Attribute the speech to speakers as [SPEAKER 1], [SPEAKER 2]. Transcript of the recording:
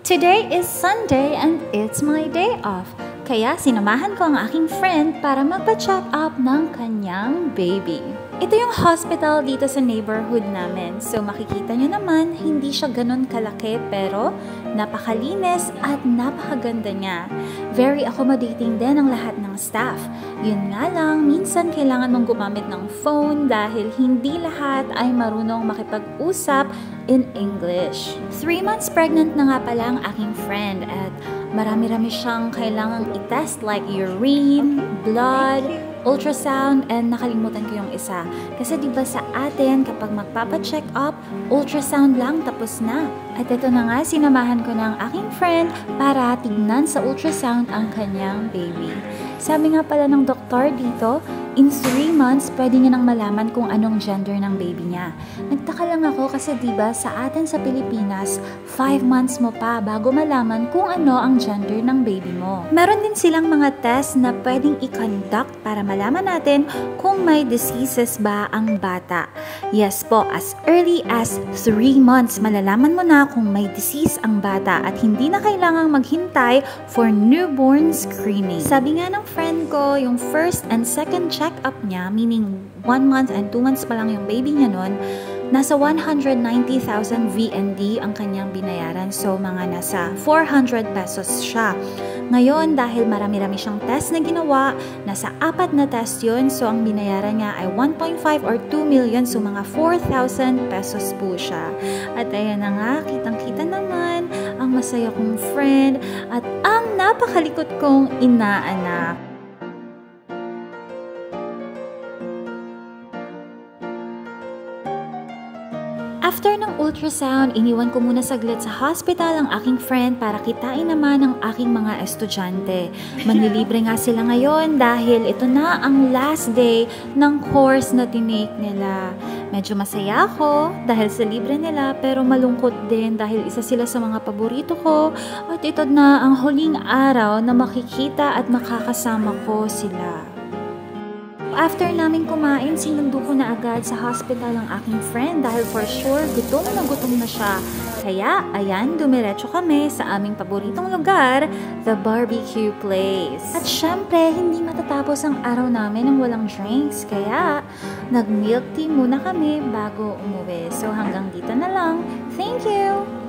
[SPEAKER 1] Today is Sunday and it's my day off. Kaya sinamahan ko ang aking friend para magpa-check up ng kanyang baby. Ito yung hospital dito sa neighborhood namin. So makikita nyo naman, hindi siya ganun kalaki pero napakalinis at napakaganda niya. Very accommodating din ang lahat ng staff. Yun nga lang, minsan kailangan mong gumamit ng phone dahil hindi lahat ay marunong makipag-usap in English. 3 months pregnant na nga pala ang aking friend at marami-rami siyang kailangang i-test like urine, blood, ultrasound, and nakalimutan ko yung isa. Kasi diba sa atin, kapag magpapa-check up, ultrasound lang tapos na. At ito na nga, sinamahan ko ng aking friend para tignan sa ultrasound ang kanyang baby. Sabi nga pala ng doktor dito, in 3 months, pwede niya nang malaman kung anong gender ng baby niya. Nagtaka lang ako kasi diba sa atin sa Pilipinas, 5 months mo pa bago malaman kung ano ang gender ng baby mo. Meron din silang mga test na pwedeng i-conduct para malaman natin kung may diseases ba ang bata. Yes po, as early as 3 months, malalaman mo na kung may disease ang bata at hindi na kailangang maghintay for newborn screening. Sabi nga ng friend ko, yung first and second check-up niya, meaning 1 month and 2 months pa lang yung baby niya nun, nasa 190,000 VND ang kanyang binayaran. So, mga nasa 400 pesos siya. Ngayon, dahil marami-rami siyang test na ginawa, nasa 4 na test yun. So, ang binayaran niya ay 1.5 or 2 million. So, mga 4,000 pesos po siya. At ayan na nga, kitang-kita naman ang masaya kong friend at ang napakalikot kong inaanak. After ng ultrasound, iniwan ko muna saglit sa hospital ang aking friend para kitain naman ang aking mga estudyante. Manlilibre nga sila ngayon dahil ito na ang last day ng course na tinake nila. Medyo masaya ako dahil sa libre nila pero malungkot din dahil isa sila sa mga paborito ko at ito na ang huling araw na makikita at makakasama ko sila. After namin kumain, sinundo ko na agad sa hospital ang aking friend dahil for sure gutom na siya. Kaya, ayan, dumiretso kami sa aming paboritong lugar, the barbecue place. At syempre, hindi matatapos ang araw namin ng walang drinks. Kaya, nag-milk tea muna kami bago umuwi. So hanggang dito na lang. Thank you!